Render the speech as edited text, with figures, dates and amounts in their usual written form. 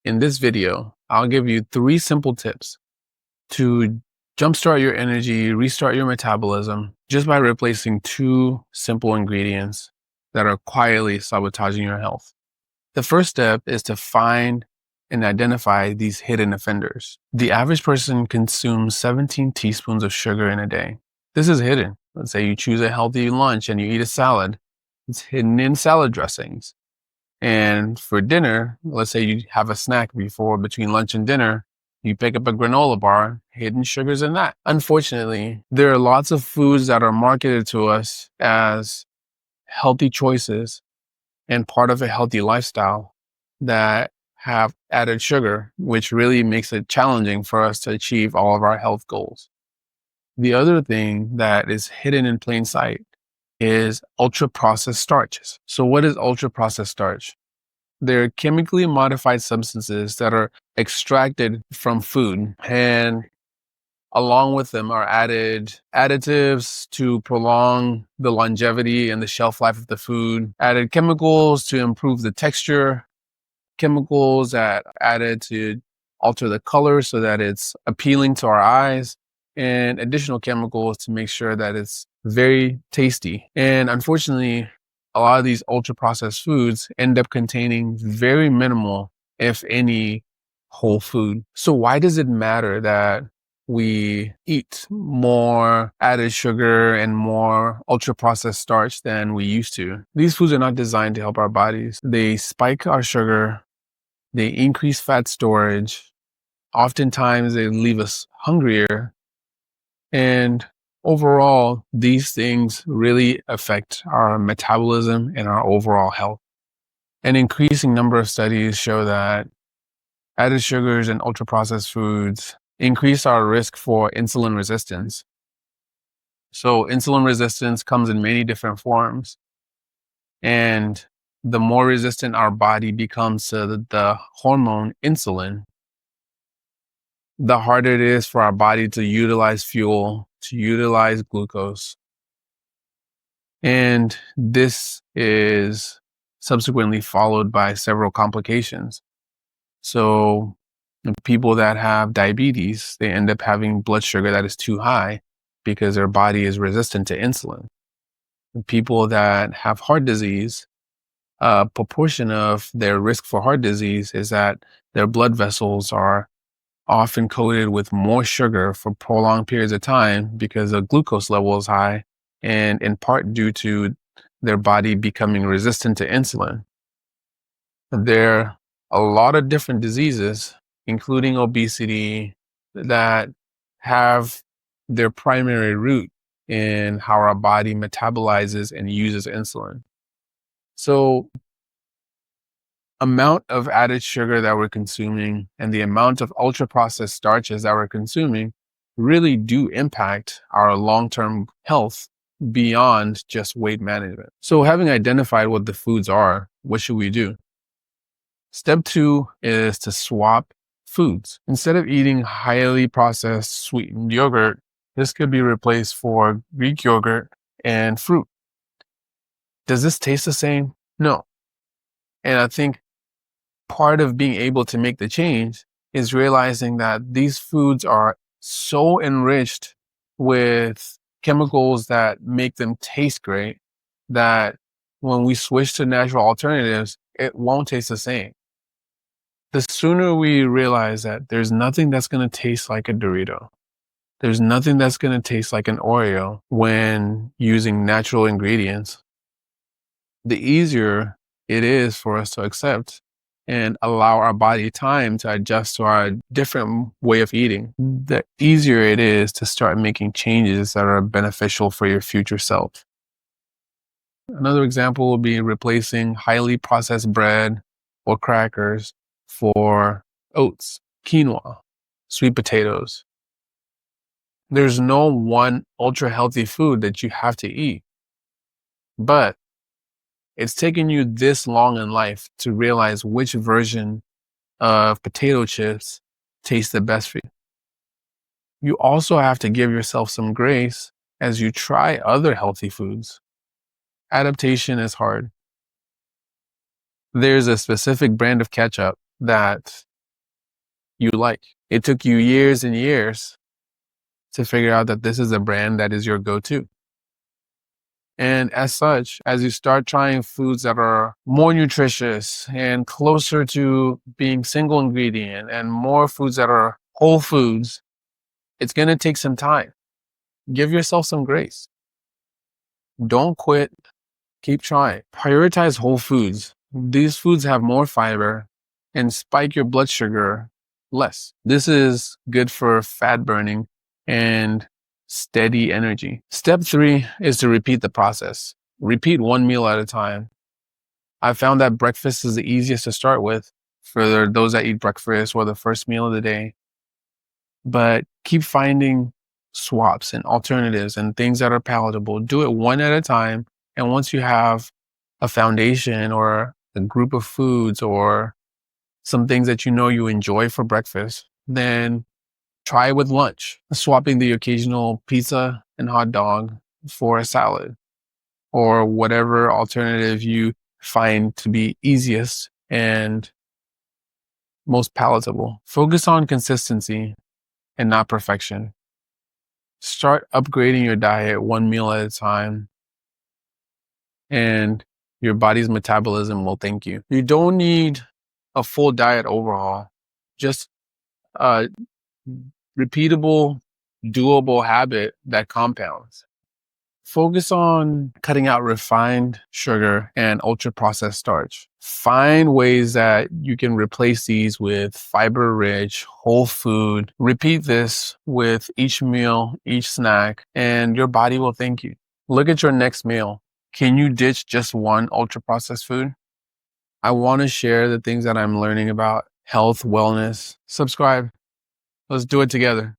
In this video, I'll give you 3 simple tips to jumpstart your energy, restart your metabolism, just by replacing 2 simple ingredients that are quietly sabotaging your health. The first step is to find and identify these hidden offenders. The average person consumes 17 teaspoons of sugar in a day. This is hidden. Let's say you choose a healthy lunch and you eat a salad. It's hidden in salad dressings. And for dinner, let's say you have a snack between lunch and dinner, you pick up a granola bar, hidden sugars in that. Unfortunately, there are lots of foods that are marketed to us as healthy choices and part of a healthy lifestyle that have added sugar, which really makes it challenging for us to achieve all of our health goals. The other thing that is hidden in plain sight is ultra-processed starches. So what is ultra-processed starch? They're chemically modified substances that are extracted from food, and along with them are added additives to prolong the longevity and the shelf life of the food, added chemicals to improve the texture, chemicals that are added to alter the color so that it's appealing to our eyes, and additional chemicals to make sure that it's very tasty. And unfortunately, a lot of these ultra processed foods end up containing very minimal, if any, whole food. So why does it matter that we eat more added sugar and more ultra processed starch than we used to? These foods are not designed to help our bodies. They spike our sugar, they increase fat storage. Oftentimes they leave us hungrier. And overall, these things really affect our metabolism and our overall health. An increasing number of studies show that added sugars and ultra-processed foods increase our risk for insulin resistance. So insulin resistance comes in many different forms. And the more resistant our body becomes to the hormone insulin, the harder it is for our body to utilize fuel, to utilize glucose. And this is subsequently followed by several complications. So people that have diabetes, they end up having blood sugar that is too high because their body is resistant to insulin. People that have heart disease, a proportion of their risk for heart disease is that their blood vessels are often coated with more sugar for prolonged periods of time because the glucose level is high, and in part due to their body becoming resistant to insulin. There are a lot of different diseases, including obesity, that have their primary root in how our body metabolizes and uses insulin. So amount of added sugar that we're consuming and the amount of ultra processed starches that we're consuming really do impact our long-term health beyond just weight management. So having identified what the foods are, what should we do? Step 2 is to swap foods. Instead of eating highly processed sweetened yogurt, this could be replaced for Greek yogurt and fruit. Does this taste the same? No. And I think part of being able to make the change is realizing that these foods are so enriched with chemicals that make them taste great that when we switch to natural alternatives, it won't taste the same. The sooner we realize that there's nothing that's going to taste like a Dorito, there's nothing that's going to taste like an Oreo when using natural ingredients, the easier it is for us to accept and allow our body time to adjust to our different way of eating, the easier it is to start making changes that are beneficial for your future self. Another example would be replacing highly processed bread or crackers for oats, quinoa, sweet potatoes. There's no one ultra healthy food that you have to eat, but it's taken you this long in life to realize which version of potato chips tastes the best for you. You also have to give yourself some grace as you try other healthy foods. Adaptation is hard. There's a specific brand of ketchup that you like. It took you years and years to figure out that this is a brand that is your go-to. And as such, as you start trying foods that are more nutritious and closer to being single ingredient and more foods that are whole foods, it's going to take some time. Give yourself some grace. Don't quit. Keep trying. Prioritize whole foods. These foods have more fiber and spike your blood sugar less. This is good for fat burning and steady energy. Step 3 is to repeat the process. Repeat one meal at a time. I found that breakfast is the easiest to start with for those that eat breakfast or the first meal of the day. But keep finding swaps and alternatives and things that are palatable. Do it one at a time. And once you have a foundation or a group of foods or some things that you know you enjoy for breakfast, then try it with lunch, swapping the occasional pizza and hot dog for a salad or whatever alternative you find to be easiest and most palatable. Focus on consistency and not perfection. Start upgrading your diet one meal at a time, and your body's metabolism will thank you. You don't need a full diet overhaul, just a repeatable, doable habit that compounds. Focus on cutting out refined sugar and ultra-processed starch. Find ways that you can replace these with fiber-rich, whole food. Repeat this with each meal, each snack, and your body will thank you. Look at your next meal. Can you ditch just one ultra-processed food? I want to share the things that I'm learning about health, wellness. Subscribe. Let's do it together.